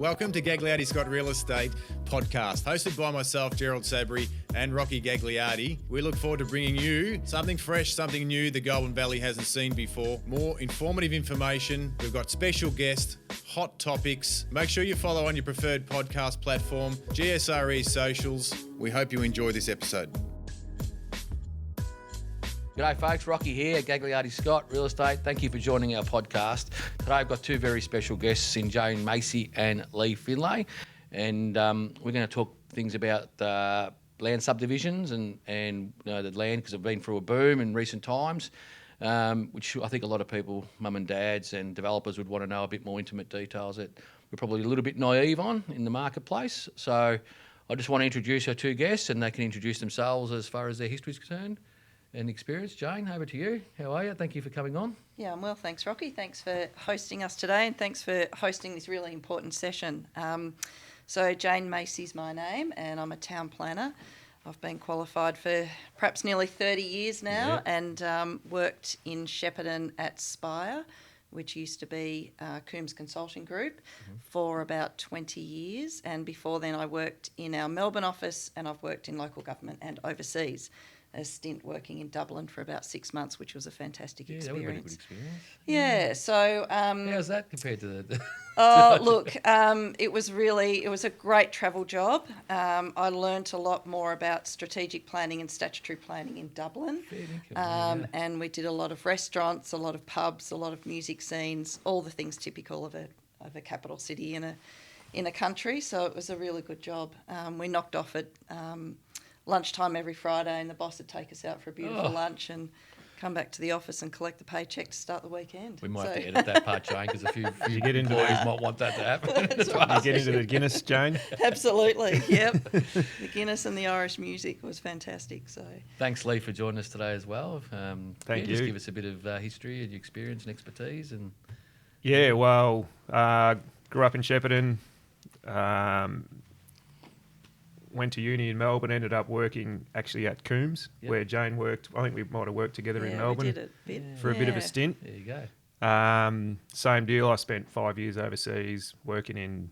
Welcome to Gagliardi's Got Real Estate Podcast, hosted by myself, Gerald, Sabri, and Rocky Gagliardi. We look forward to bringing you something fresh, something new the Goulburn Valley hasn't seen before, more informative information. We've got special guests, hot topics. Make sure you follow on your preferred podcast platform, GSRE socials. We hope you enjoy this episode. G'day folks, Rocky here, Gagliardi Scott, Real Estate. Thank you for joining our podcast. Today I've got two very special guests in Jane Macey and Leigh Findlay. And we're going to talk things about land subdivisions and the land, because I've been through a boom in recent times, which I think a lot of people, mum and dads and developers, would want to know a bit more intimate details that we're probably a little bit naive on in the marketplace. So I just want to introduce our two guests, and they can introduce themselves as far as their history is concerned and experience. Jane, over to you. How are you? Thank you for coming on. Yeah, I'm well, thanks, Rocky. Thanks for hosting us today, and thanks for hosting this really important session. So Jane Macey's my name, and I'm a town planner. I've been qualified for perhaps nearly 30 years now, and worked in Shepparton at Spiire, which used to be Coombs Consulting Group, for about 20 years. And before then I worked in our Melbourne office, and I've worked in local government and overseas. A stint working in Dublin for about 6 months, which was a fantastic experience. That would have been a good experience. Yeah, so... how's that compared to the... it was a great travel job. I learnt a lot more about strategic planning and statutory planning in Dublin. And we did a lot of restaurants, a lot of pubs, a lot of music scenes, all the things typical of a capital city in a country. So it was a really good job. We knocked off at lunchtime every Friday, and the boss would take us out for a beautiful lunch and come back to the office and collect the paycheck to start the weekend. We might have to edit that part, Jane, because a few employees might want that to happen. You get into the Guinness, Jane? Absolutely, yep. The Guinness and the Irish music was fantastic. So thanks, Leigh, for joining us today as well. Thank you. Just give us a bit of history and your experience and expertise. Yeah, well, grew up in Shepparton, went to uni in Melbourne, ended up working actually at Coombs, where Jane worked. I think we might have worked together in Melbourne for a bit of a stint. There you go. Same deal. I spent 5 years overseas working in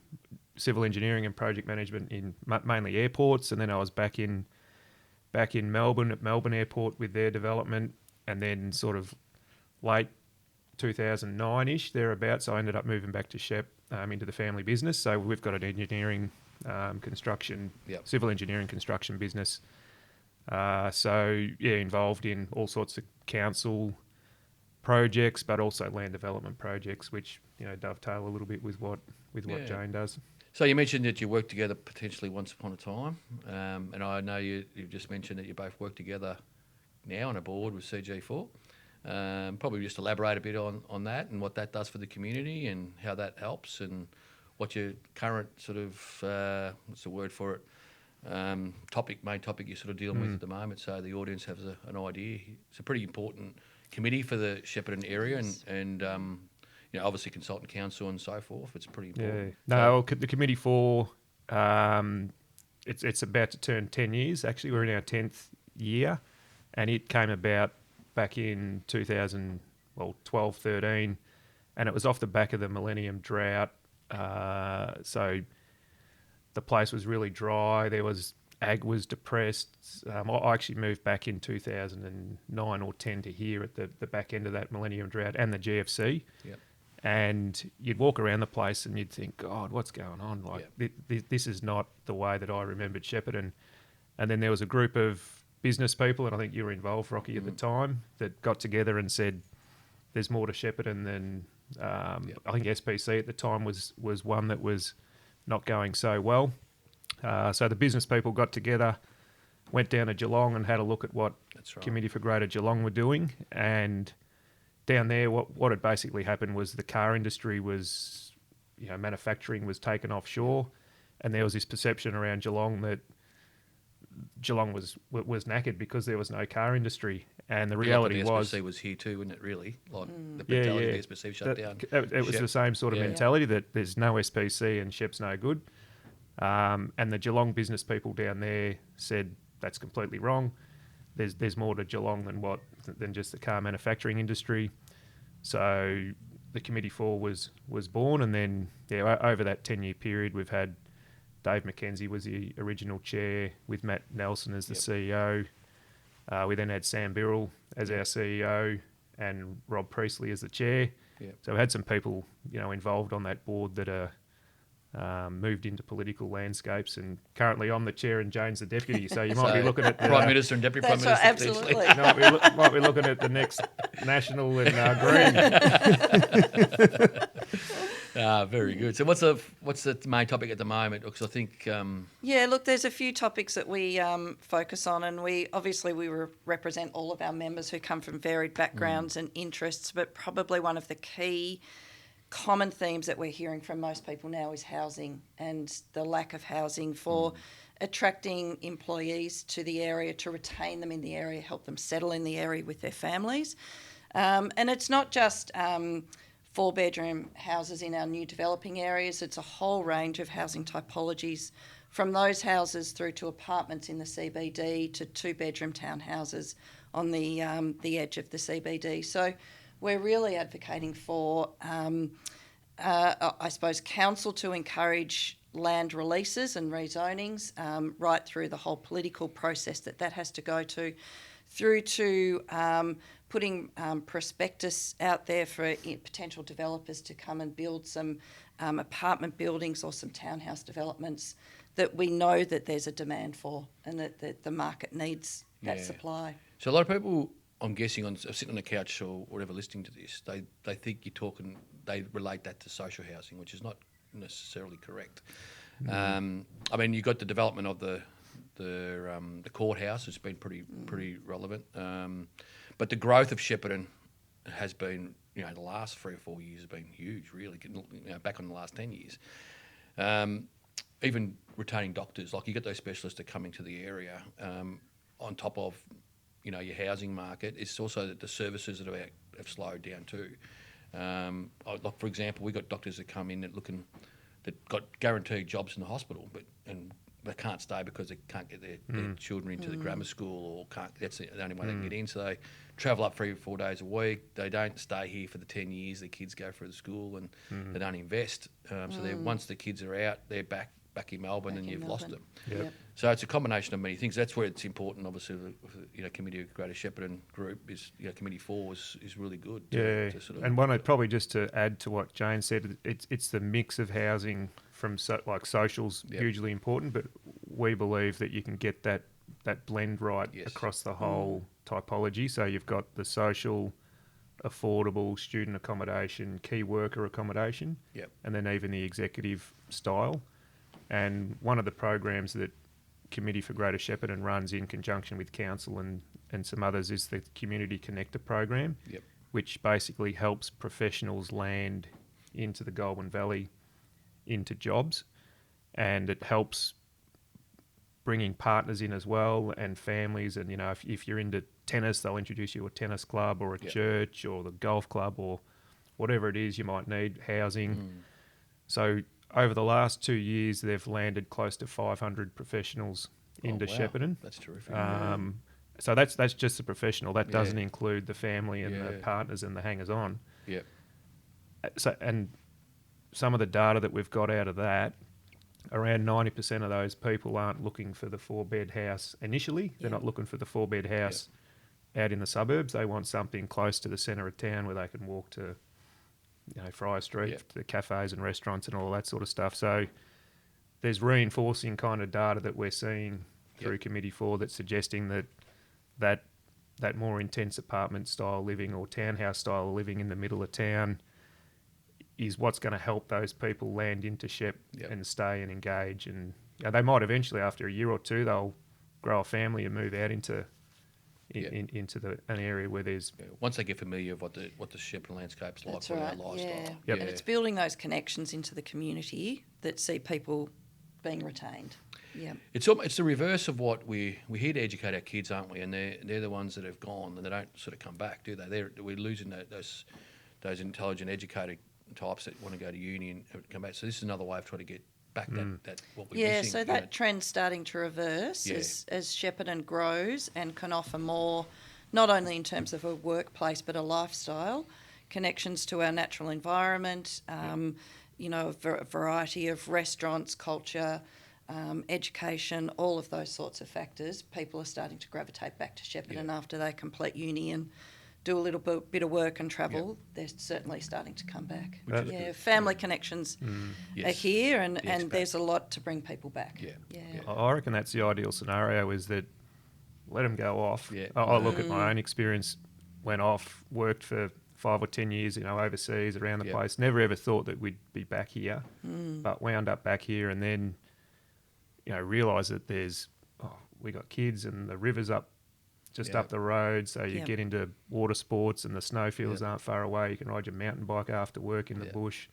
civil engineering and project management in mainly airports, and then I was back in Melbourne at Melbourne Airport with their development, and then sort of late 2009-ish, thereabouts, I ended up moving back to Shep into the family business. So we've got an engineering construction, civil engineering construction business. Involved in all sorts of council projects, but also land development projects, which dovetail a little bit with what Jane does. So you mentioned that you worked together potentially once upon a time, and I know you've just mentioned that you both work together now on a board with CG4. Probably just elaborate a bit on that and what that does for the community and how that helps, and what your current sort of, what's the word for it, main topic you're sort of dealing with at the moment, so the audience has an idea. It's a pretty important committee for the Shepparton area, and obviously consultant council and so forth. It's pretty important. Yeah. The committee for, it's about to turn 10 years. Actually, we're in our 10th year, and it came about back in 2012, 13, and it was off the back of the Millennium Drought. So the place was really dry. Ag was depressed. I actually moved back in 2009 or 10 to here at the back end of that Millennium Drought and the GFC. Yep. And you'd walk around the place and you'd think, God, what's going on? This is not the way that I remembered Shepparton. And then there was a group of business people, and I think you were involved, Rocky, at the time, that got together and said, there's more to Shepparton than... I think SPC at the time was one that was not going so well. So the business people got together, went down to Geelong and had a look at what Committee for Greater Geelong were doing. And down there, what had basically happened was the car industry was, manufacturing was taken offshore, and there was this perception around Geelong that Geelong was knackered because there was no car industry, and the reality was... The SPC was here too, wasn't it, really? Like the mentality of the SPC shut down. It was the same sort of mentality that there's no SPC and Shep's no good. And the Geelong business people down there said that's completely wrong. There's more to Geelong than just the car manufacturing industry. So the Committee 4 was born, and then over that 10-year period, we've had Dave McKenzie was the original chair with Matt Nelson as the CEO. We then had Sam Birrell as our CEO and Rob Priestley as the chair. Yep. So we had some people, involved on that board that are moved into political landscapes, and currently I'm the chair and Jane's the deputy. So you might be looking at the Prime Minister and Deputy Prime Minister. Absolutely. might be looking at the next national and green. Very good. So what's the main topic at the moment? Because I think Look, there's a few topics that we focus on, and we represent all of our members who come from varied backgrounds and interests, but probably one of the key common themes that we're hearing from most people now is housing and the lack of housing for attracting employees to the area, to retain them in the area, help them settle in the area with their families. And it's not just 4-bedroom houses in our new developing areas. It's a whole range of housing typologies, from those houses through to apartments in the CBD to 2-bedroom townhouses on the edge of the CBD. So we're really advocating for, I suppose, council to encourage land releases and rezonings right through the whole political process that has to go to, through to putting prospectus out there for potential developers to come and build some apartment buildings or some townhouse developments that we know that there's a demand for and that the market needs that supply. So a lot of people, I'm guessing, sitting on the couch or whatever listening to this, they think you're talking, they relate that to social housing, which is not necessarily correct. I mean, you've got the development of the courthouse has been pretty relevant, but the growth of Shepparton has been, the last 3 or 4 years has been huge, really. Back on the last 10 years, even retaining doctors, like you get those specialists that are coming to the area, on top of your housing market. It's also that the services that have slowed down too. Like for example, we got doctors that come in that got guaranteed jobs in the hospital, and they can't stay because they can't get their children into the grammar school, or that's the only way they can get in. So they travel up 3 or 4 days a week. They don't stay here for the 10 years. Their kids go through the school, and they don't invest. So once the kids are out, they're back in Melbourne, and you've lost them. Yep. So it's a combination of many things. That's where it's important. Obviously, Committee of Greater Shepparton Group is, Committee 4 is really good. To sort of, and one probably just to add to what Jane said, it's the mix of housing from socials hugely important, but we believe that you can get that blend right across the whole typology. So you've got the social, affordable student accommodation, key worker accommodation, and then even the executive style. And one of the programs that Committee for Greater Shepparton runs in conjunction with council and some others is the Community Connector program, which basically helps professionals land into the Goulburn Valley into jobs, and it helps bringing partners in as well and families. And if you're into tennis, they'll introduce you to a tennis club or a church or the golf club or whatever it is you might need, housing. So over the last 2 years, they've landed close to 500 professionals into Shepparton. That's terrific. So that's just the professional. That doesn't include the family and the partners and the hangers-on. Yeah. So, and some of the data that we've got out of that, around 90% of those people aren't looking for the 4-bed house initially. They're not looking for the 4-bed house out in the suburbs. They want something close to the centre of town where they can walk to Friar Street, the cafes and restaurants and all that sort of stuff. So there's reinforcing kind of data that we're seeing through Committee 4 that's suggesting that more intense apartment style living or townhouse style living in the middle of town is what's going to help those people land into Shep and stay and engage. And they might eventually, after a year or two, they'll grow a family and move out into an area where there's... Once they get familiar with what the Shepparton landscape's like, That's what right. our lifestyle. And it's building those connections into the community that see people being retained. Yeah. It's the reverse of what we're here to educate our kids, aren't we? And they're the ones that have gone and they don't sort of come back, do they? We're losing those intelligent, educated types that want to go to uni and come back. So this is another way of trying to get back that what we're missing. So that trend's starting to reverse as Shepparton grows and can offer more, not only in terms of a workplace but a lifestyle. connections to our natural environment, a variety of restaurants, culture, education, all of those sorts of factors. People are starting to gravitate back to Shepparton after they complete uni and do a little bit of work and travel. They're certainly starting to come back. Family connections are here, and there's a lot to bring people back. I reckon that's the ideal scenario, is that let them go off. I look at my own experience, went off, worked for 5 or 10 years, overseas, around the place. Never ever thought that we'd be back here, but wound up back here, and then, realised that we got kids and the river's up the road, so you get into water sports and the snowfields aren't far away. You can ride your mountain bike after work in the bush.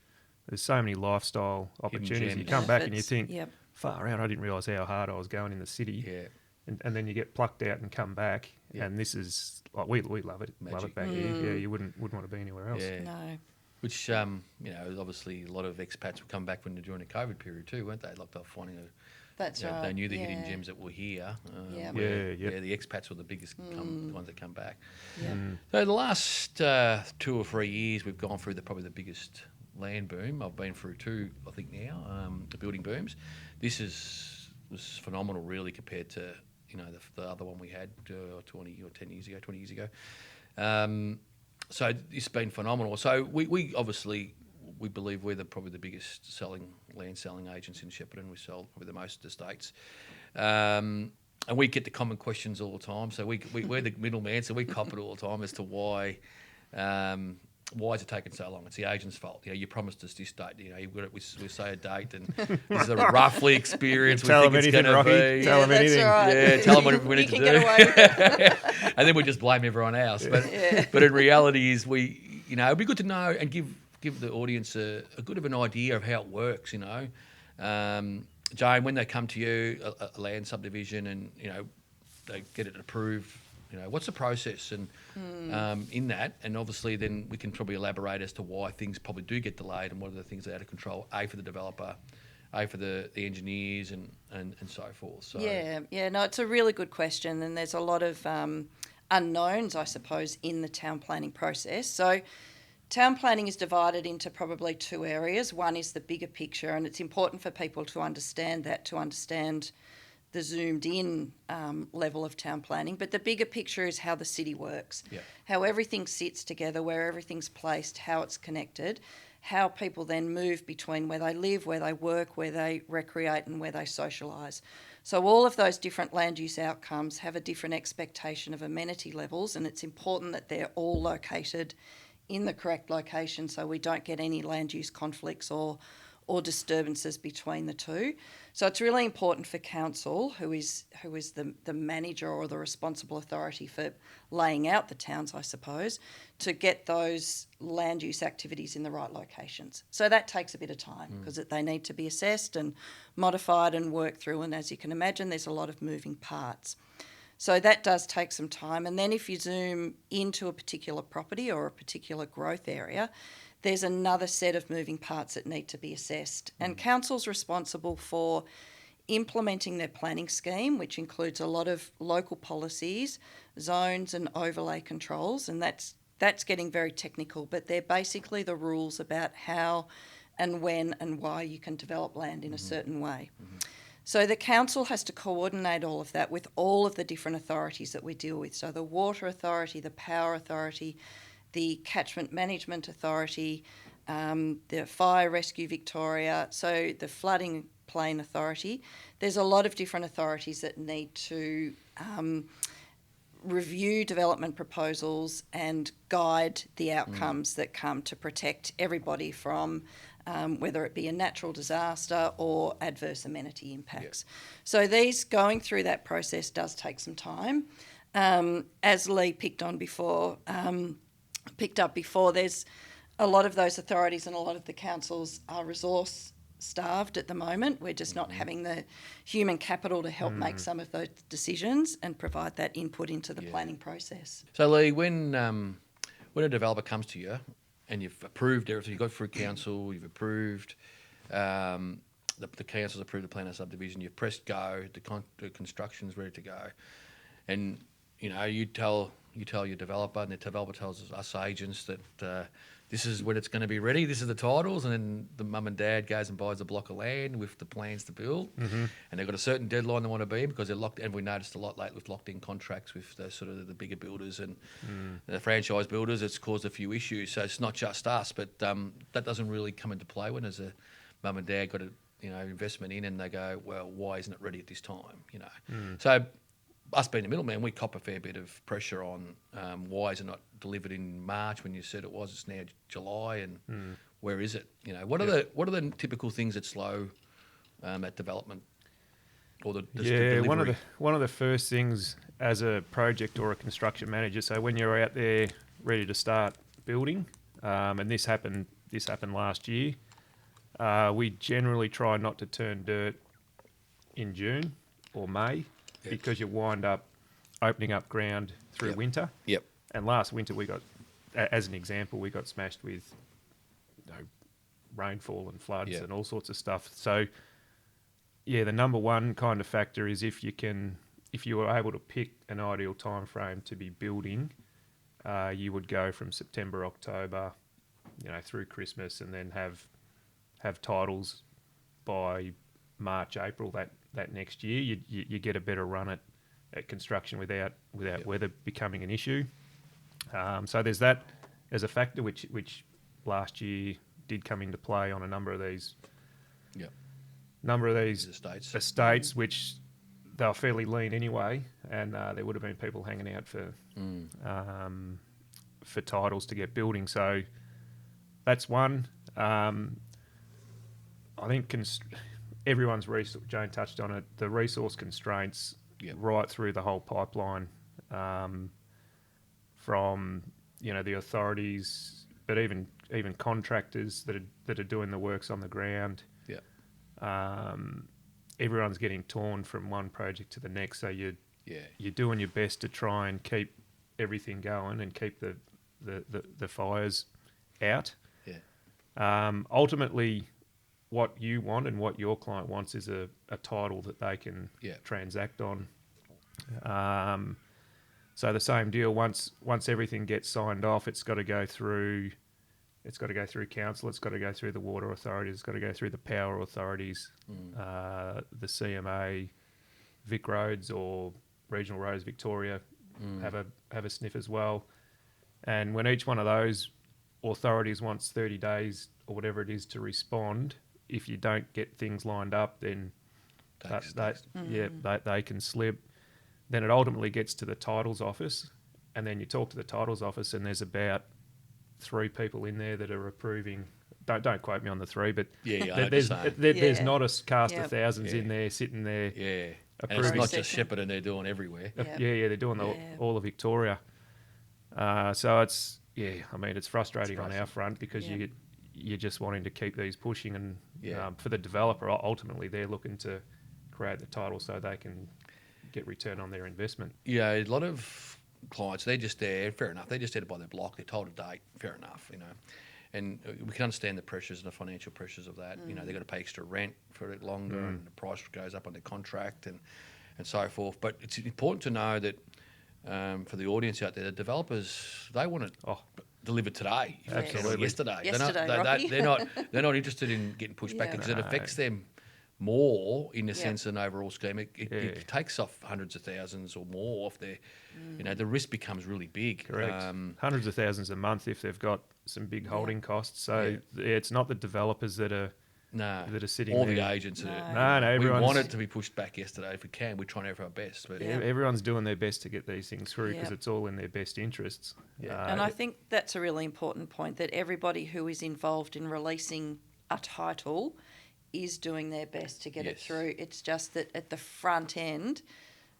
There's so many lifestyle opportunities. You come back and you think, far out, I didn't realise how hard I was going in the city. And then you get plucked out and come back, and this is like we love it, Magic. love it back here. Yeah, you wouldn't want to be anywhere else. No. Which obviously a lot of expats would come back during the COVID period too, weren't they? Like they were finding That's right. They knew the hidden gems that were here. The expats were the biggest the ones that come back. So the last 2 or 3 years, we've gone through probably the biggest land boom. I've been through 2, I think now, the building booms. This was phenomenal, really, compared to the other one we had 20 years ago. So it's been phenomenal. So we obviously, we believe we're probably the biggest land selling agents in Shepparton. We sell probably the most estates. And we get the common questions all the time. So we're the middleman, so we cop it all the time as to why is it taking so long? It's the agent's fault. You promised us this date. We say a date, and this is a roughly experience we think it's going to be. Tell them anything. Right. Yeah, tell them what we need to do. Get away with it. And then we just blame everyone else. But in reality, it'd be good to know and give the audience a good of an idea of how it works. Jane, when they come to you, a land subdivision, and they get it approved. What's the process and in that? And obviously then we can probably elaborate as to why things probably do get delayed and what are the things that are out of control, A, for the developer, A, for the engineers and so forth. So No, it's a really good question, and there's a lot of unknowns, I suppose, in the town planning process. So town planning is divided into probably 2 areas. One is the bigger picture, and it's important for people to understand that, to understand the zoomed in level of town planning. But the bigger picture is how the city works, how everything sits together, where everything's placed, how it's connected, how people then move between where they live, where they work, where they recreate and where they socialise. So all of those different land use outcomes have a different expectation of amenity levels, and it's important that they're all located in the correct location so we don't get any land use conflicts or disturbances between the two. So it's really important for council, who is the manager or the responsible authority for laying out the towns, I suppose, to get those land use activities in the right locations. So that takes a bit of time because they need to be assessed and modified and worked through. And as you can imagine, there's a lot of moving parts. So that does take some time. And then if you zoom into a particular property or a particular growth area, there's another set of moving parts that need to be assessed. And council's responsible for implementing their planning scheme, which includes a lot of local policies, zones and overlay controls, and that's getting very technical, but they're basically the rules about how and when and why you can develop land in a certain way. So the council has to coordinate all of that with all of the different authorities that we deal with. So the Water Authority, the Power Authority, the Catchment Management Authority, the Fire Rescue Victoria, so the Flooding Plain Authority. There's a lot of different authorities that need to review development proposals and guide the outcomes that come to protect everybody from whether it be a natural disaster or adverse amenity impacts. So going through that process does take some time. As Leigh picked up before, there's a lot of those authorities and a lot of the councils are resource starved at the moment. We're just not having the human capital to help make some of those decisions and provide that input into the planning process. So Leigh, when a developer comes to you and you've approved everything, you've got through council, you've approved, the council's approved the plan of subdivision, you've pressed go, the construction's ready to go, and you tell you tell your developer, and the developer tells us agents that this is when it's going to be ready. This is the titles, and then the mum and dad goes and buys a block of land with the plans to build, and they've got a certain deadline they want to be in because they're locked. And we noticed a lot lately with locked in contracts with the sort of the bigger builders and the franchise builders. It's caused a few issues. So it's not just us, but that doesn't really come into play when as a mum and dad got a investment in, and they go, well, why isn't it ready at this time? So us being the middleman, we cop a fair bit of pressure on why is it not delivered in March when you said it was? It's now July, and where is it? What are the typical things that slow at development or the delivery? one of the first things as a project or a construction manager. So when you're out there ready to start building, and this happened last year, we generally try not to turn dirt in June or May. Because you wind up opening up ground through winter. Yep. And last winter we got, as an example, we got smashed with rainfall and floods and all sorts of stuff. So, the number one kind of factor is if you were able to pick an ideal time frame to be building, you would go from September, October, through Christmas, and then have titles by March, April that next year. You get a better run at construction without weather becoming an issue. So there's that as a factor which last year did come into play on a number of these estates, which they were fairly lean anyway, and there would have been people hanging out for titles to get building. So that's one. I think everyone's resource, Jane touched on it, the resource constraints right through the whole pipeline, from the authorities, but even contractors that are doing the works on the ground. Everyone's getting torn from one project to the next, so you're doing your best to try and keep everything going and keep the fires out. Ultimately, what you want and what your client wants is a title that they can transact on. So the same deal. Once everything gets signed off, it's got to go through council. It's got to go through the water authorities. It's got to go through the power authorities, the CMA, Vic Roads or Regional Roads Victoria have a sniff as well. And when each one of those authorities wants 30 days or whatever it is to respond, if you don't get things lined up, then they can slip. Then it ultimately gets to the titles office, and then you talk to the titles office, and there's about 3 people in there that are approving. Don't quote me on the 3, but there's not a cast of thousands in there sitting there. And it's not just Shepparton; they're doing everywhere. They're doing all of Victoria. So it's it's frustrating on our front because you're just wanting to keep these pushing, and for the developer, ultimately they're looking to create the title so they can get return on their investment. A lot of clients, they're just there, fair enough, they're just there to buy their block, they're told a date, fair enough, and we can understand the pressures and the financial pressures of that. They've got to pay extra rent for it longer, and the price goes up on their contract and so forth. But it's important to know that for the audience out there, the developers, they want it delivered today. Absolutely. Yesterday. Rocky. They're not interested in getting pushed back because it affects them more in the sense of an overall scheme. It takes off hundreds of thousands or more off their, the risk becomes really big. Correct. Hundreds of thousands a month if they've got some big holding costs. So it's not the developers that are sitting all there. The agents. No, we want it to be pushed back yesterday if we can. We're trying to do our best. But everyone's doing their best to get these things through because it's all in their best interests. And I think that's a really important point, that everybody who is involved in releasing a title is doing their best to get it through. It's just that at the front end,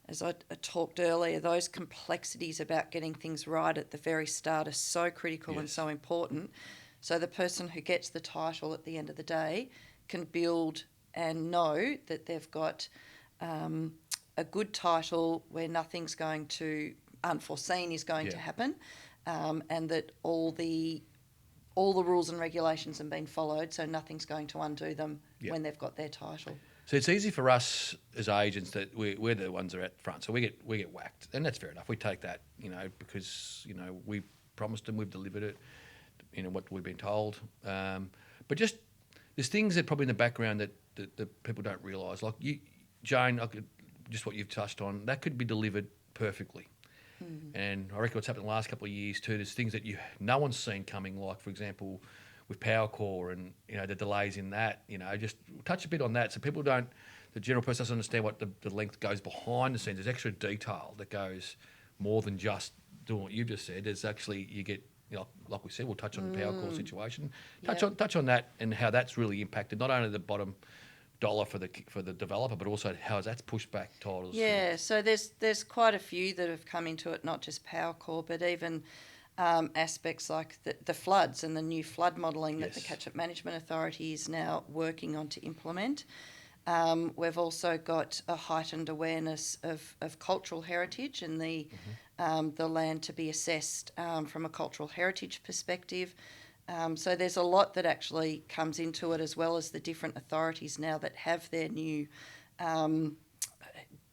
as I talked earlier, those complexities about getting things right at the very start are so critical and so important. So the person who gets the title at the end of the day can build and know that they've got a good title where nothing's going to unforeseen is going to happen, and that all the rules and regulations have been followed, so nothing's going to undo them when they've got their title. So it's easy for us as agents that we're the ones that are at front, so we get whacked, and that's fair enough. We take that, because we promised them, we've delivered it, what we've been told. But just there's things that probably in the background that people don't realise, like you, Jane, just what you've touched on, that could be delivered perfectly. And I reckon what's happened in the last couple of years too, there's things that no one's seen coming, like for example with Power Core and the delays in that. Just touch a bit on that so people don't. The general person doesn't understand what the length goes behind the scenes. There's extra detail that goes more than just doing what you just said. There's actually you get. Like we said, we'll touch on the Power Core situation. Touch on that and how that's really impacted not only the bottom dollar for the developer, but also how that's pushed back titles. Yeah, so there's quite a few that have come into it, not just Power Core, but even aspects like the floods and the new flood modelling that the Catch-up Management Authority is now working on to implement. We've also got a heightened awareness of cultural heritage and the land to be assessed from a cultural heritage perspective. So there's a lot that actually comes into it, as well as the different authorities now that have their new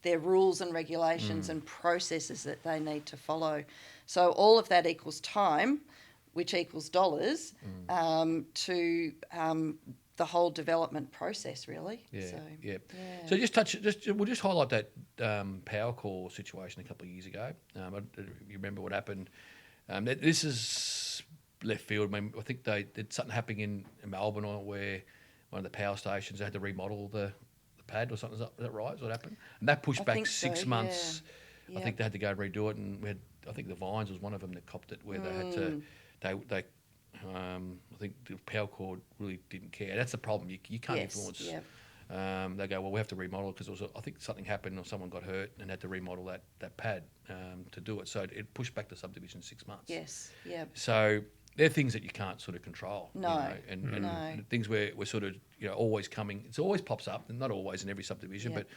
their rules and regulations and processes that they need to follow. So all of that equals time, which equals dollars, to the whole development process, really. So we'll just highlight that Power Core situation a couple of years ago. You remember what happened? This is left field. I think they did something happening in Melbourne where one of the power stations they had to remodel the pad or something. Is that right? Is what happened? And that pushed back 6 months. Yeah. I think they had to go and redo it, and I think the Vines was one of them that copped it, where they had to. I think the Power Core really didn't care. That's the problem. You can't influence. Yep. They go, well, we have to remodel it because I think something happened or someone got hurt and had to remodel that pad to do it. So it pushed back the subdivision 6 months. Yes. Yeah. So they're things that you can't sort of control. No. And things where we're sort of always coming. It always pops up, and not always in every subdivision, but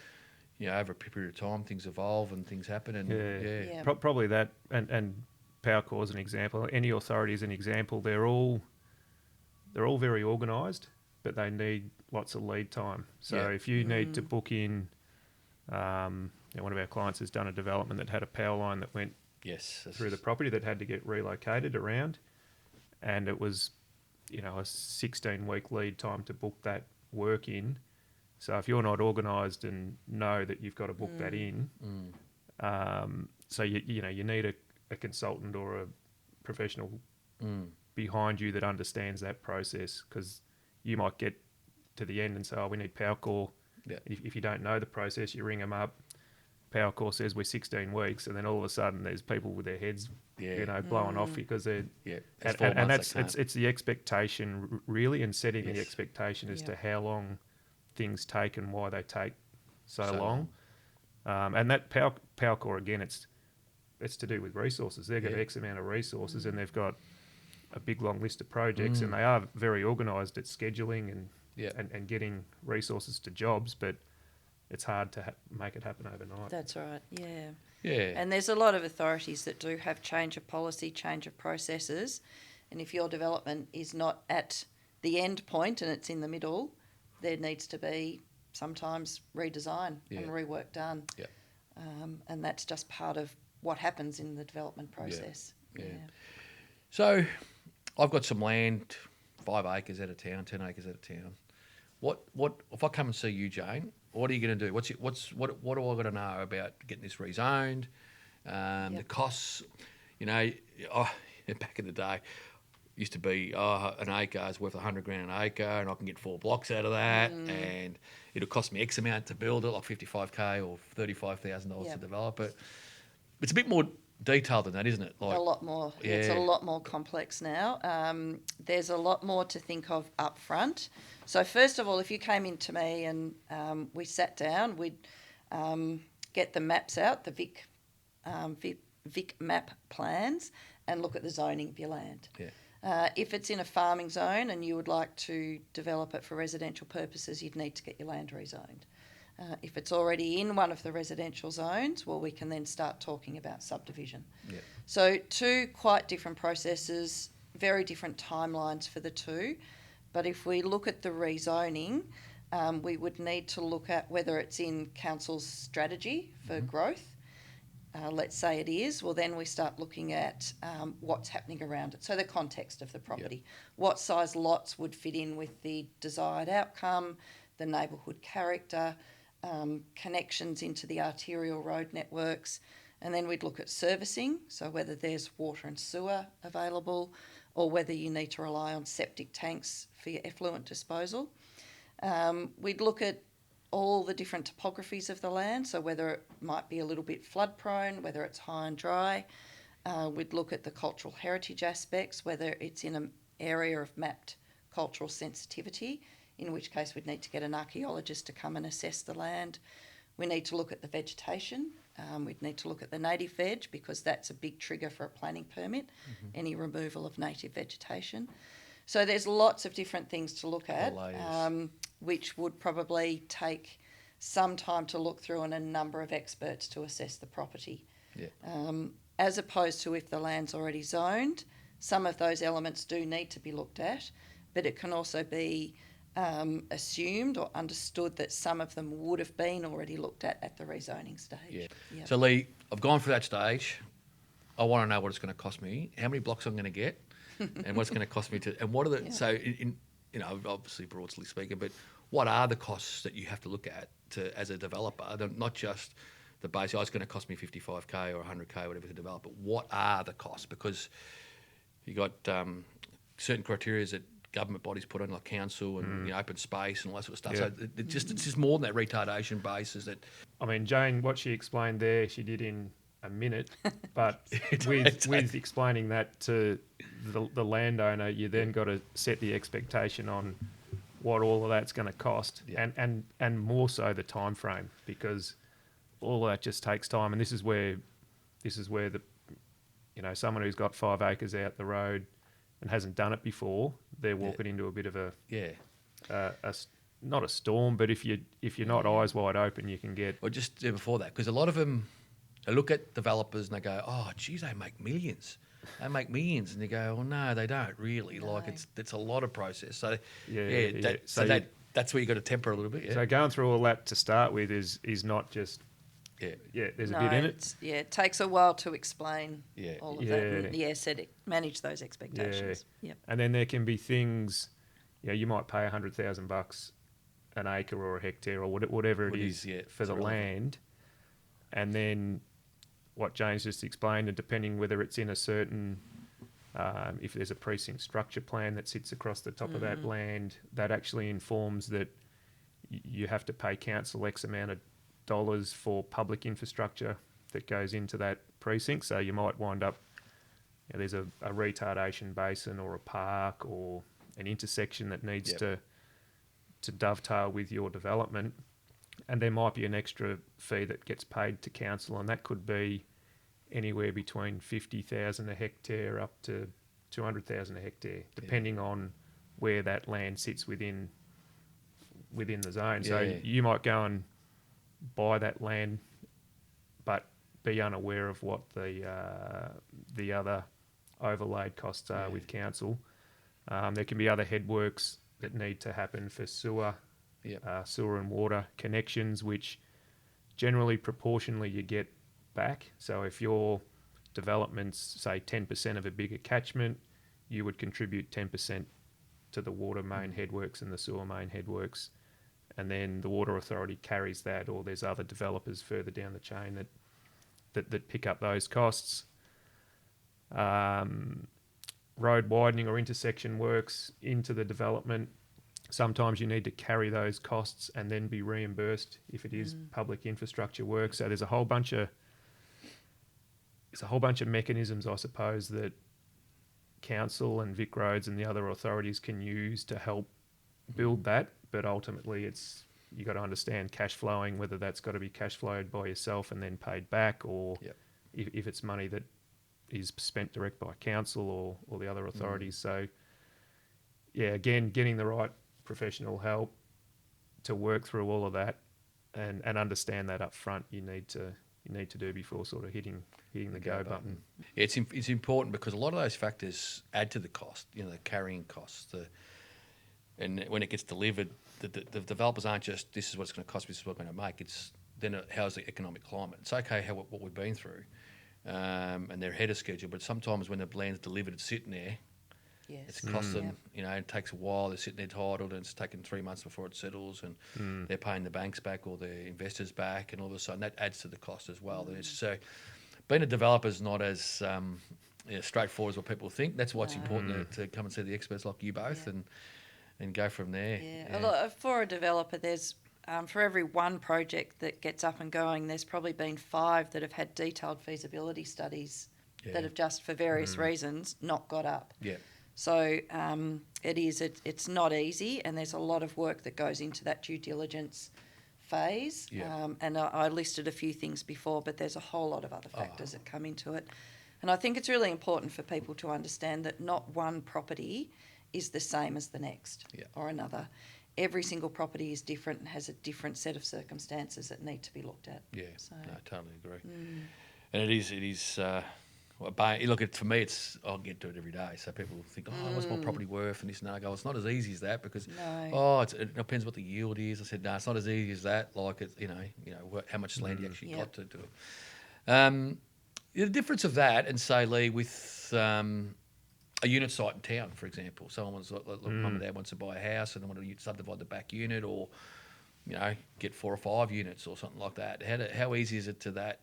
over a period of time, things evolve and things happen. And probably that and Power Core is an example. Any authority is an example. They're all very organised, but they need lots of lead time. So if you need to book in, one of our clients has done a development that had a power line that went through the property that had to get relocated around, and it was, a 16-week lead time to book that work in. So if you're not organised and know that you've got to book that in, so you need a consultant or a professional behind you that understands that process, because you might get to the end and say, we need Power Core. Yeah. If you don't know the process, you ring them up. Power Core says we're 16 weeks, and then all of a sudden there's people with their heads, blowing off because they're and it's the expectation really, and setting the expectation as to how long things take and why they take so long. And that Power Core again, it's to do with resources. They've got X amount of resources, and they've got a big long list of projects, and they are very organised at scheduling and getting resources to jobs, but it's hard to make it happen overnight. That's right, yeah. And there's a lot of authorities that do have change of policy, change of processes, and if your development is not at the end point and it's in the middle, there needs to be sometimes redesign and rework done. Yeah. And that's just part of what happens in the development process. Yeah. So I've got some land, 5 acres out of town, 10 acres out of town. What if I come and see you, Jane? What are you going to do? What do I got to know about getting this rezoned? The costs, back in the day, used to be an acre is worth $100,000 an acre, and I can get 4 blocks out of that, and it'll cost me X amount to build it, like $55,000 or $35,000 to develop it. It's a bit more detailed than that, isn't it? A lot more. Yeah. It's a lot more complex now. There's a lot more to think of up front. So first of all, if you came in to me and we sat down, we'd get the maps out, the Vic map plans, and look at the zoning of your land. Yeah. If it's in a farming zone and you would like to develop it for residential purposes, you'd need to get your land rezoned. If it's already in one of the residential zones, well, we can then start talking about subdivision. Yeah. So 2 quite different processes, very different timelines for the 2. But if we look at the rezoning, We would need to look at whether it's in council's strategy for growth. Let's say it is, well then we start looking at what's happening around it. So the context of the property. What size lots would fit in with the desired outcome, the neighbourhood character, connections into the arterial road networks, and then we'd look at servicing, so whether there's water and sewer available or whether you need to rely on septic tanks for your effluent disposal. We'd look at all the different topographies of the land, so whether it might be a little bit flood prone, whether it's high and dry. We'd look at the cultural heritage aspects, whether it's in an area of mapped cultural sensitivity, in which case we'd need to get an archaeologist to come and assess the land. We need to look at the vegetation. We'd need to look at the native veg, because that's a big trigger for a planning permit, any removal of native vegetation. So there's lots of different things to look at, which would probably take some time to look through and a number of experts to assess the property. As opposed to if the land's already zoned, some of those elements do need to be looked at, but it can also be assumed or understood that some of them would have been already looked at the rezoning stage. So Leigh, I've gone through that stage. I want to know what it's going to cost me, how many blocks I'm going to get, and what's going to cost me to, and what are the, so in obviously broadly speaking, but what are the costs that you have to look at as a developer? Not just the base, it's going to cost me 55k or 100k, whatever to develop, but what are the costs? Because you got certain criteria that government bodies put on, like council and open space and all that sort of stuff. So it's just more than that retardation basis. That I mean, Jane, what she explained there, she did in a minute, but with explaining that to the landowner, you then got to set the expectation on what all of that's going to cost, and more so the time frame, because all of that just takes time. And this is where the someone who's got 5 acres out the road and hasn't done it before, they're walking into a bit of a not a storm, but if you're not eyes wide open, you can get. Or just before that, because a lot of them, they look at developers and they go, "Oh, geez, they make millions." They make millions, and you go, "Well, no, they don't really." No. Like it's a lot of process. So that's where you got to temper a little bit. Yeah. So going through all that to start with is not just. There's a bit in it. It takes a while to explain all of that. And, manage those expectations. And then there can be things, you might pay $100,000 an acre or a hectare or whatever it is for the land, and then what Jane's just explained, and depending whether it's in a certain, if there's a precinct structure plan that sits across the top of that land, that actually informs that you have to pay council X amount of dollars for public infrastructure that goes into that precinct. So you might wind up, there's a retardation basin or a park or an intersection that needs to dovetail with your development, and there might be an extra fee that gets paid to council, and that could be anywhere between 50,000 a hectare up to 200,000 a hectare, depending on where that land sits within the zone. So you might go and buy that land, but be unaware of what the other overlaid costs are with council. There can be other headworks that need to happen for sewer and water connections, which generally proportionally you get back. So if your development's, say, 10% of a bigger catchment, you would contribute 10% to the water main headworks and the sewer main headworks, and then the water authority carries that, or there's other developers further down the chain that pick up those costs. Road widening or intersection works into the development, sometimes you need to carry those costs and then be reimbursed if it is public infrastructure work. So there's a whole bunch of mechanisms, I suppose, that council and Vic Roads and the other authorities can use to help build that. But ultimately, you got to understand cash flowing, whether that's got to be cash flowed by yourself and then paid back, or if it's money that is spent direct by council or the other authorities. So, again, getting the right professional help to work through all of that and understand that up front, you need to do before sort of hitting the go button. Yeah, it's important because a lot of those factors add to the cost. The carrying costs, And when it gets delivered, the developers aren't just, this is what it's going to cost me, this is what I'm going to make. It's then how's the economic climate. It's okay what we've been through, and they're ahead of schedule. But sometimes when the land's delivered, it's sitting there. Yes. It's cost them, it takes a while. They're sitting there titled, and it's taken 3 months before it settles, and they're paying the banks back or the investors back, and all of a sudden that adds to the cost as well. So being a developer is not as straightforward as what people think. That's why it's important to come and see the experts like you both and go from there. Yeah. Look, for a developer, there's for every one project that gets up and going, there's probably been 5 that have had detailed feasibility studies that have just, for various reasons, not got up. Yeah. So it's not easy, and there's a lot of work that goes into that due diligence phase. Yeah. And I listed a few things before, but there's a whole lot of other factors that come into it. And I think it's really important for people to understand that not one property is the same as the next or another. Every single property is different and has a different set of circumstances that need to be looked at. Yeah, no, I totally agree. And it is. Look, for me, I'll get to it every day. So people think, what's my property worth and this and that. I go, it's not as easy as that because it depends what the yield is. I said, no, it's not as easy as that. Like it's how much land you actually got to do it. The difference of that, and say, Leigh, with a unit site in town, for example, someone was like, mum and dad wants to buy a house and they want to subdivide the back unit, or get 4 or 5 units or something like that. How easy is it to that?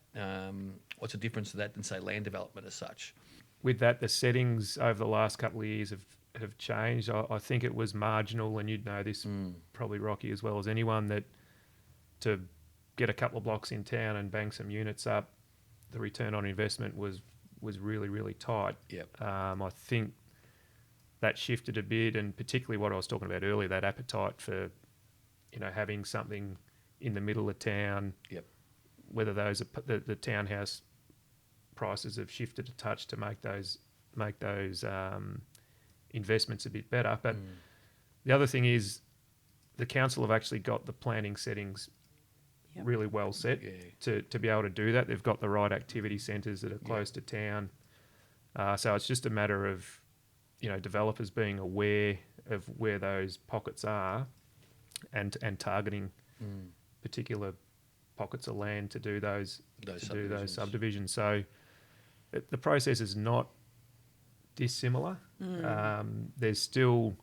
What's the difference to that than, say, land development as such? With that, the settings over the last couple of years have changed. I think it was marginal, and you'd know this probably, Rocky, as well as anyone, that to get a couple of blocks in town and bang some units up, the return on investment was really, really tight. Yep. I think that shifted a bit, and particularly what I was talking about earlier, that appetite for having something in the middle of town. Yep. Whether those are the townhouse prices have shifted a touch to make those investments a bit better. But the other thing is the council have actually got the planning settings really well set to be able to do that. They've got the right activity centres that are close to town. So it's just a matter of developers being aware of where those pockets are and targeting particular pockets of land to do those subdivisions. So the process is not dissimilar. There's still,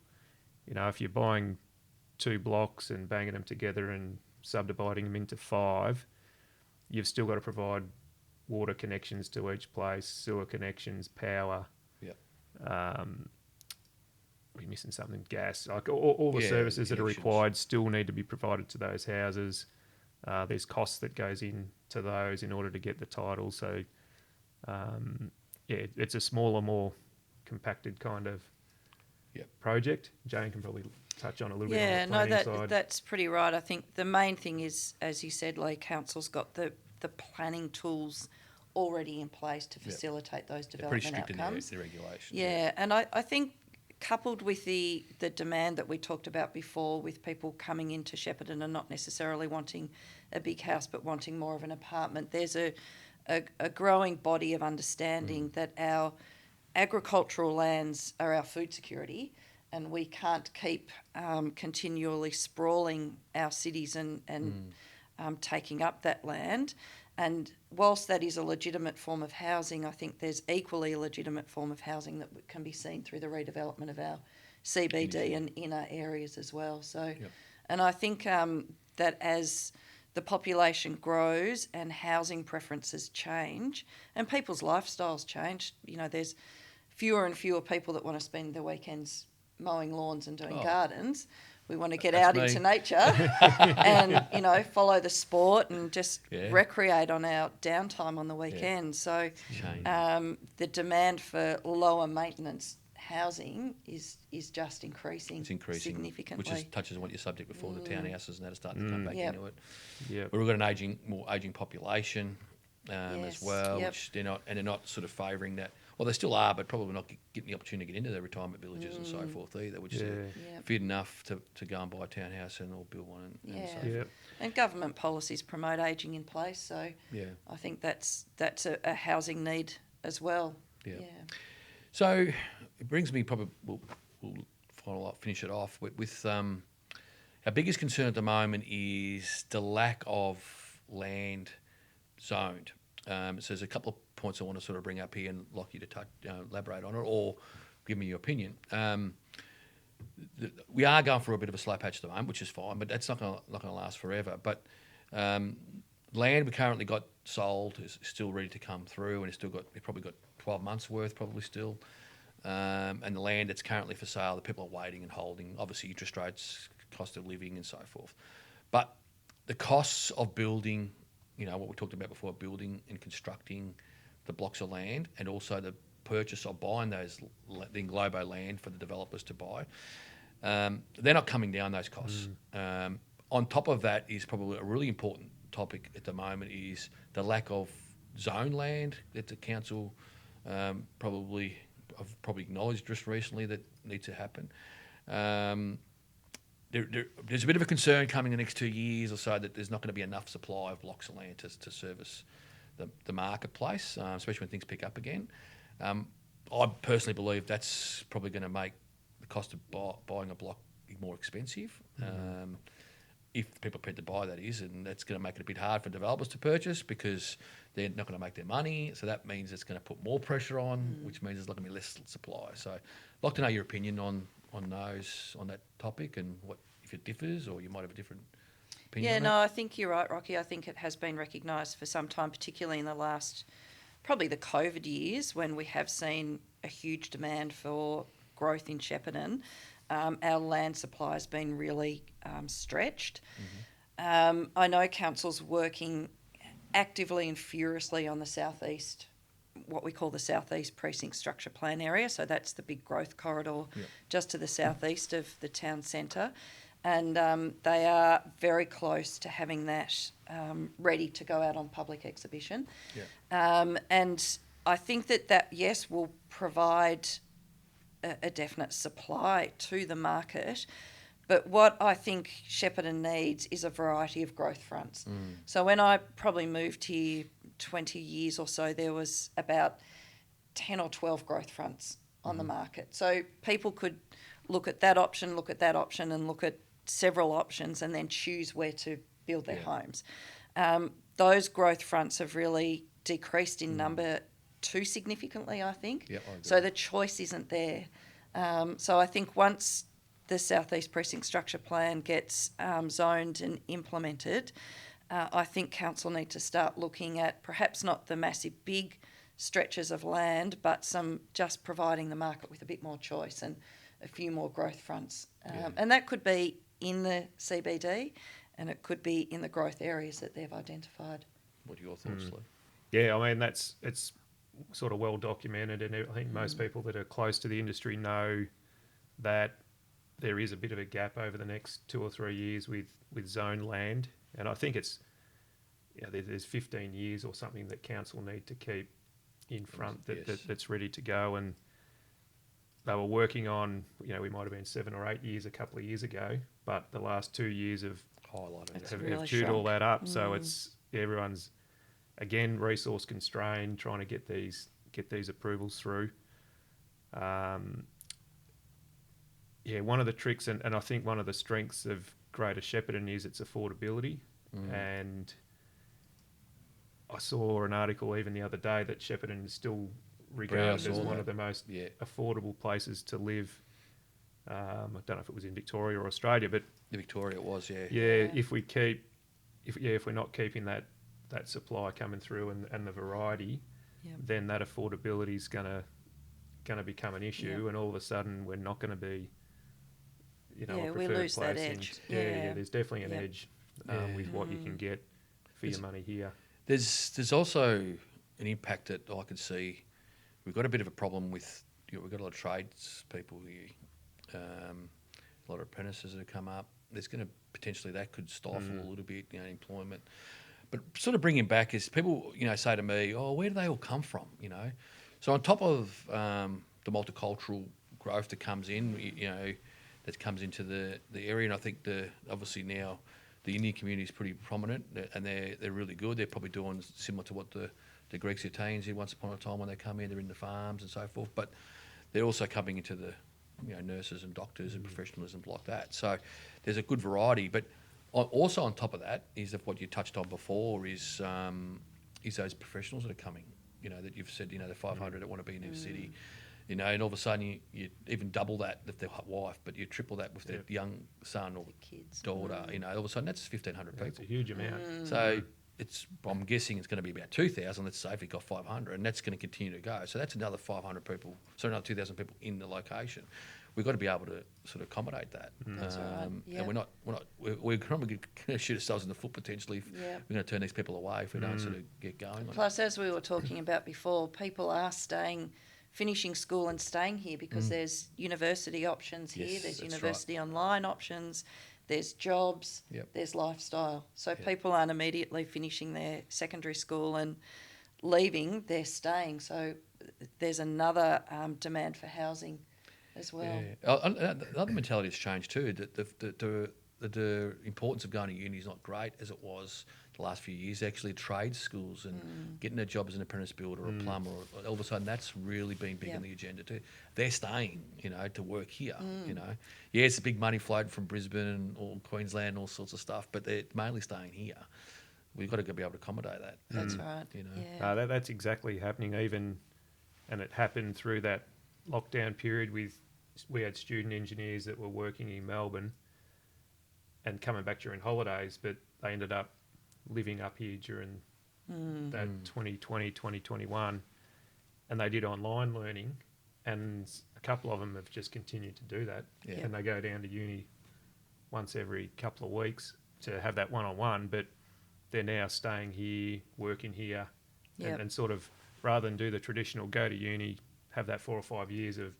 if you're buying 2 blocks and banging them together and subdividing them into 5, you've still got to provide water connections to each place, sewer connections, power. We're missing something, gas, like all the services that are required still need to be provided to those houses. There's costs that goes into those in order to get the title. So, it's a smaller, more compacted kind of project. Jane can probably touch on a little bit on the planning side. That's pretty right. I think the main thing is, as you said, Leigh, council's got the planning tools already in place to facilitate those development outcomes. They're pretty strict in their regulation. Yeah, and I think coupled with the demand that we talked about before, with people coming into Shepparton and not necessarily wanting a big house but wanting more of an apartment, there's a growing body of understanding that our agricultural lands are our food security, and we can't keep continually sprawling our cities and taking up that land. And whilst that is a legitimate form of housing, I think there's equally a legitimate form of housing that can be seen through the redevelopment of our CBD and inner areas as well. So, and I think that as the population grows and housing preferences change and people's lifestyles change, there's fewer and fewer people that want to spend their weekends mowing lawns and doing gardens. We want to get out into nature and, follow the sport and just recreate on our downtime on the weekend. So the demand for lower maintenance housing is just increasing. It's increasing significantly. Which touches on what your subject before, the townhouses and that are starting to come back into it. Yeah. But we've got an more aging population as well, which they're not sort of favouring that. Well, they still are, but probably not getting the opportunity to get into their retirement villages and so forth either, which is fit enough to go and buy a townhouse and or build one. And so forth. And government policies promote ageing in place, so I think that's a housing need as well. So it brings me probably, we'll finish it off with our biggest concern at the moment is the lack of land zoned. So there's a couple of points I want to sort of bring up here and like you to elaborate on it or give me your opinion. We are going through a bit of a slow patch at the moment, which is fine, but that's not going to last forever. But land we currently got sold is still ready to come through, and we've probably got 12 months worth probably still. And the land that's currently for sale, the people are waiting and holding, obviously interest rates, cost of living and so forth. But the costs of building, what we talked about before, building and constructing the blocks of land, and also the purchase or buying the englobo land for the developers to buy, they're not coming down, those costs. On top of that is probably a really important topic at the moment is the lack of zone land that the council probably acknowledged just recently that needs to happen. There's a bit of a concern coming in the next 2 years or so that there's not going to be enough supply of blocks of land to service the marketplace, especially when things pick up again. I personally believe that's probably going to make the cost of buying a block more expensive. If people are prepared to buy, that is, and that's going to make it a bit hard for developers to purchase because they're not going to make their money. So that means it's going to put more pressure on, which means there's not going to be less supply. So I'd like to know your opinion on that topic and what if it differs or you might have a different opinion. Yeah, on no, that. I think you're right, Rocky. I think it has been recognised for some time, particularly in the last, probably the COVID years when we have seen a huge demand for growth in Shepparton. Our land supply has been really stretched. I know council's working actively and furiously on the southeast, what we call the southeast precinct structure plan area. So that's the big growth corridor just to the southeast of the town centre. And they are very close to having that ready to go out on public exhibition. And I think that, yes, will provide a definite supply to the market. But what I think Shepparton needs is a variety of growth fronts. So when I probably moved here 20 years or so, there was about 10 or 12 growth fronts on the market. So people could look at that option, and look at several options and then choose where to build their homes. Those growth fronts have really decreased in number too significantly, I think. Yep, I agree. So the choice isn't there. So I think once the Southeast Precinct Structure Plan gets zoned and implemented, I think council need to start looking at perhaps not the massive big stretches of land, but just providing the market with a bit more choice and a few more growth fronts. And that could be in the CBD and it could be in the growth areas that they've identified. What are your thoughts, Leigh? Yeah, I mean, it's sort of well documented, and I think most people that are close to the industry know that there is a bit of a gap over the next 2 or 3 years with zone land, and I think it's there's 15 years or something that council need to keep in front that's ready to go, and they were working on we might have been 7 or 8 years a couple of years ago, but the last 2 years have chewed all that up. So it's everyone's again resource constrained, trying to get these approvals through. One of the tricks and I think one of the strengths of Greater Shepparton is its affordability. And I saw an article even the other day that Shepparton is still regarded as one of the most affordable places to live. I don't know if it was in Victoria or Australia, but Victoria it was, if we're not keeping that supply coming through and the variety, then that affordability is going to become an issue, and all of a sudden we're not going to be a preferred we lose place. that edge. There's definitely an edge with what you can get for your money here. There's also an impact that I can see. We've got a bit of a problem with we've got a lot of trades people here, a lot of apprentices that have come up. There's going to potentially that could stifle a little bit employment. But sort of bringing back is people say to me, oh, where do they all come from? So on top of the multicultural growth that comes in, that comes into the area, and I think obviously now the Indian community is pretty prominent, and they're really good. They're probably doing similar to what the Greeks, the Italians did once upon a time when they come in. They're in the farms and so forth, but they're also coming into the nurses and doctors and professionalism like that. So there's a good variety. But also on top of that is that what you touched on before is those professionals that are coming. That you've said, the 500 that want to be in their city. And all of a sudden you even double that with their wife, but you triple that with their young son or kids. daughter. All of a sudden that's 1,500 people. That's a huge amount. So I'm guessing it's going to be about 2,000. Let's say if you've got 500, and that's going to continue to go. So that's another 500 people. So another 2,000 people in the location. We've got to be able to sort of accommodate that. That's right. And we're probably going to shoot ourselves in the foot potentially if we're going to turn these people away if we don't sort of get going. Plus, as we were talking about before, people are finishing school and staying here because there's university options here, there's university online options, there's jobs, there's lifestyle. So people aren't immediately finishing their secondary school and leaving, they're staying. So there's another demand for housing as well. Yeah. Another mentality has changed too. The importance of going to uni is not great as it was the last few years. Actually, trade schools and getting a job as an apprentice builder or a plumber, all of a sudden that's really been big on the agenda too. They're staying, to work here. Yeah, it's a big money float from Brisbane or Queensland, and all sorts of stuff, but they're mainly staying here. We've got to be able to accommodate that. That's right. Yeah. That's exactly happening. And it happened through that lockdown period. We had student engineers that were working in Melbourne and coming back during holidays, but they ended up living up here during that 2020, 2021, and they did online learning, and a couple of them have just continued to do that. And they go down to uni once every couple of weeks to have that one-on-one, but they're now staying here, working here, and sort of, rather than do the traditional go to uni, have that 4 or 5 years of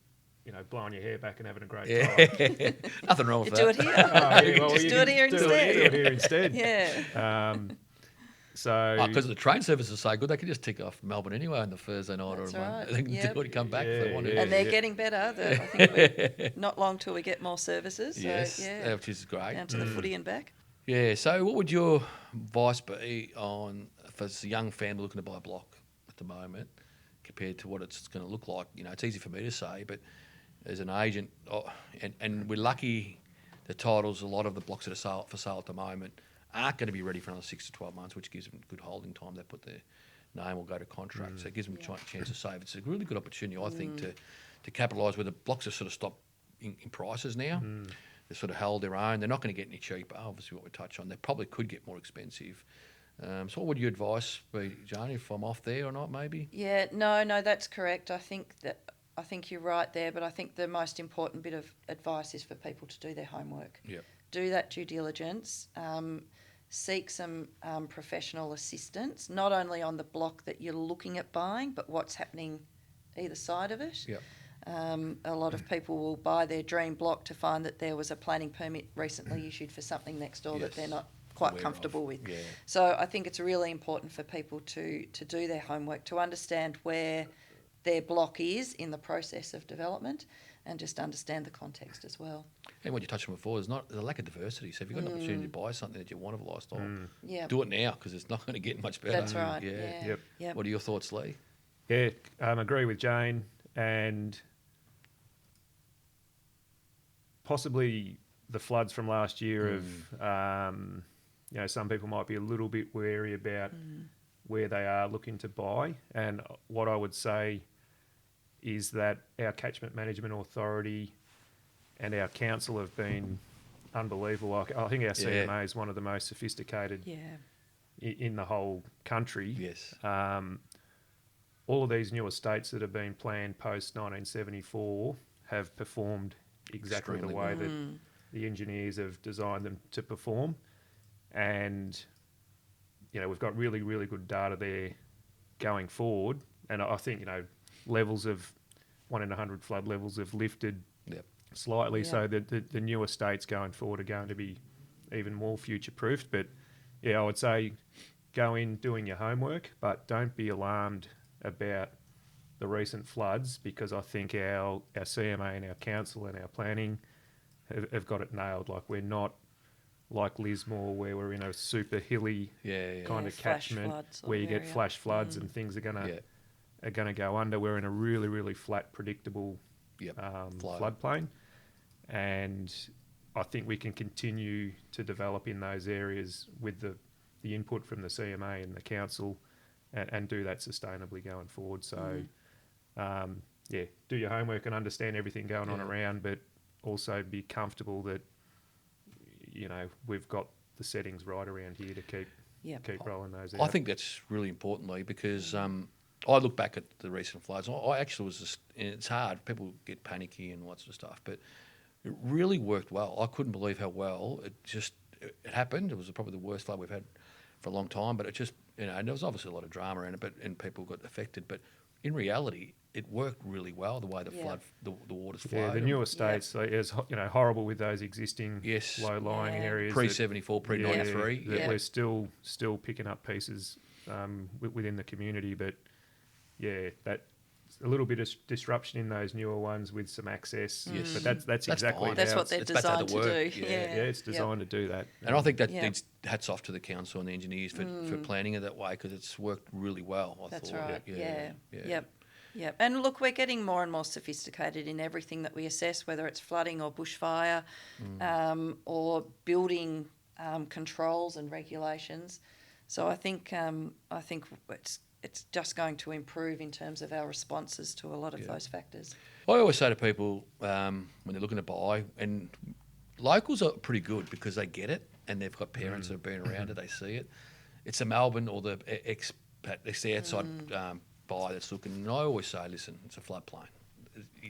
blowing your hair back and having a great time. Nothing wrong with Do that. it here. Just do it here instead. Do it here instead. Yeah. Because the train service is so good, they can just tick off Melbourne anyway on the Thursday night That's or a right. Monday. They can do it and come back if they want to. And they're getting better. I think we're not long till we get more services. So, Yes, which is great. Down to the footy and back. Yeah, so what would your advice be on for a young family looking to buy a block at the moment compared to what it's going to look like? It's easy for me to say, but as an agent, and we're lucky the titles, a lot of the blocks that are for sale at the moment aren't going to be ready for another 6 to 12 months, which gives them good holding time. They put their name or go to contract, so it gives them a chance to save. It's a really good opportunity, I think, to capitalise where the blocks have sort of stopped in prices now. They've sort of held their own. They're not going to get any cheaper, obviously, what we touched on. They probably could get more expensive. So what would your advice be, Jane, if I'm off there or not, maybe? Yeah, no, that's correct. I think you're right there, but I think the most important bit of advice is for people to do their homework. Yep. Do that due diligence. Seek some professional assistance, not only on the block that you're looking at buying, but what's happening either side of it. Yep. A lot of people will buy their dream block to find that there was a planning permit recently issued for something next door that they're not quite comfortable with. Yeah. So I think it's really important for people to do their homework, to understand where their block is in the process of development and just understand the context as well. And what you touched on before, there's a lack of diversity. So if you've got an opportunity to buy something that you want of a lifestyle, do it now because it's not going to get much better. That's right. Yeah. Yep. What are your thoughts, Leigh? Yeah, I agree with Jane, and possibly the floods from last year some people might be a little bit wary about where they are looking to buy. And what I would say is that our Catchment Management Authority and our council have been unbelievable. I think our CMA is one of the most sophisticated in the whole country. Yes. All of these new estates that have been planned post-1974 have performed exactly the way that the engineers have designed them to perform. And, we've got really, really good data there going forward. And I think, levels of 1 in 100 flood levels have lifted slightly. So the new estates going forward are going to be even more future-proofed. But, I would say go in doing your homework, but don't be alarmed about the recent floods, because I think our CMA and our council and our planning have got it nailed. Like, we're not like Lismore, where we're in a super hilly kind of catchment where you get flash floods and things are gonna go under. We're in a really, really flat, predictable floodplain. And I think we can continue to develop in those areas with the input from the CMA and the council and do that sustainably going forward. So, do your homework and understand everything going on around, but also be comfortable that, we've got the settings right around here to keep rolling those out. I think that's really important, Leigh, because I look back at the recent floods. I actually was just, and it's hard. People get panicky and all that sort of stuff, but it really worked well. I couldn't believe how well it happened. It was probably the worst flood we've had for a long time, but it just, and there was obviously a lot of drama around it, and people got affected. But in reality, it worked really well, the way the waters flowed. Yeah, the newer states, it was, horrible with those existing low-lying areas. Pre-74, pre-93. That we're still picking up pieces within the community, but that's a little bit of disruption in those newer ones with some access. Yes. But that's exactly fine. That's what they're designed to do. Yeah, it's designed to do that. And I think that needs hats off to the council and the engineers for planning it that way, because it's worked really well, I thought. That's right. Yep. And look, we're getting more and more sophisticated in everything that we assess, whether it's flooding or bushfire, or building controls and regulations. So I think it's just going to improve in terms of our responses to a lot of those factors. I always say to people when they're looking to buy, and locals are pretty good because they get it and they've got parents that have been around it, they see it. It's the Melbourne or the expat, it's the outside buyer that's looking. And I always say, listen, it's a floodplain.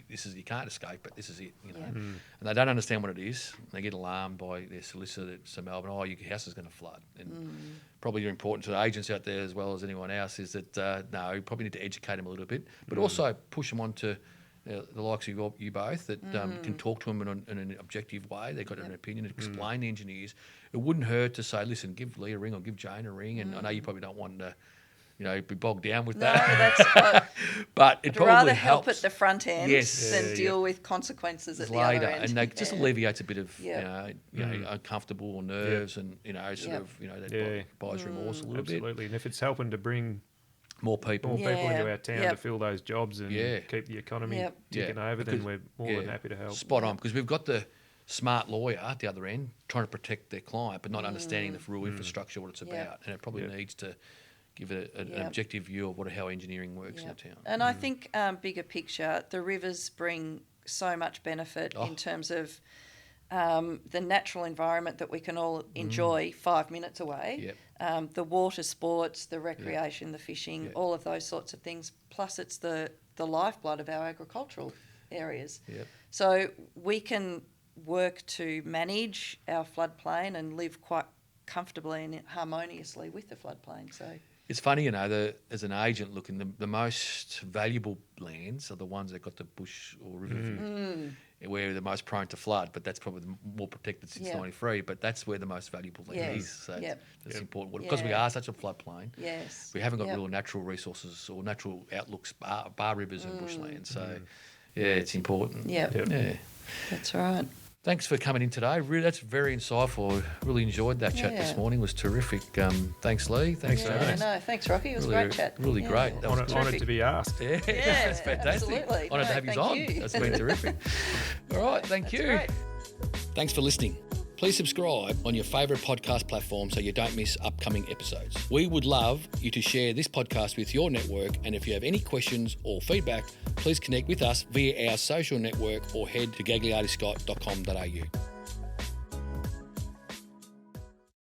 You can't escape it. This is it, And they don't understand what it is. They get alarmed by their solicitor at St Melbourne. Oh, your house is going to flood. And probably important to the agents out there as well as anyone else is that no, you probably need to educate them a little bit, but also push them on to the likes of you both that can talk to them in an objective way. They've got an opinion and explain the engineers. It wouldn't hurt to say, listen, give Leigh a ring or give Jane a ring. And I know you probably don't want to be bogged down with that. But it probably rather helps. help at the front end than deal with consequences at the other end. And that just alleviates a bit of uncomfortable or nerves and that buyer's remorse a little bit. Absolutely. And if it's helping to bring more people into our town to fill those jobs and keep the economy ticking over, then we're more than happy to help. Spot on, because we've got the smart lawyer at the other end trying to protect their client, but not understanding the rural infrastructure, what it's about, and it probably needs to give it an objective view of how engineering works in the town. And I think bigger picture, the rivers bring so much benefit in terms of the natural environment that we can all enjoy 5 minutes away, the water sports, the recreation, the fishing, all of those sorts of things. Plus it's the lifeblood of our agricultural areas. So we can work to manage our floodplain and live quite comfortably and harmoniously with the floodplain. So it's funny, as an agent looking, the most valuable lands are the ones that got the bush or river view, where they're the most prone to flood, but that's probably more protected since 93, but that's where the most valuable land is. So that's important. Because we are such a floodplain, we haven't got real natural resources or natural outlooks, bar rivers and bushland. So, it's important. Yeah. That's right. Thanks for coming in today. Really, that's very insightful. Really enjoyed that chat this morning. It was terrific. Thanks, Leigh. Thanks, Sabri. Thanks, Rocky. It was a great chat. Really great. That was honoured to be asked. Yeah, that's fantastic. Absolutely. Honoured to have you on. That's been terrific. All right, thank you. Great. Thanks for listening. Please subscribe on your favourite podcast platform so you don't miss upcoming episodes. We would love you to share this podcast with your network, and if you have any questions or feedback, please connect with us via our social network or head to gagliardiscott.com.au.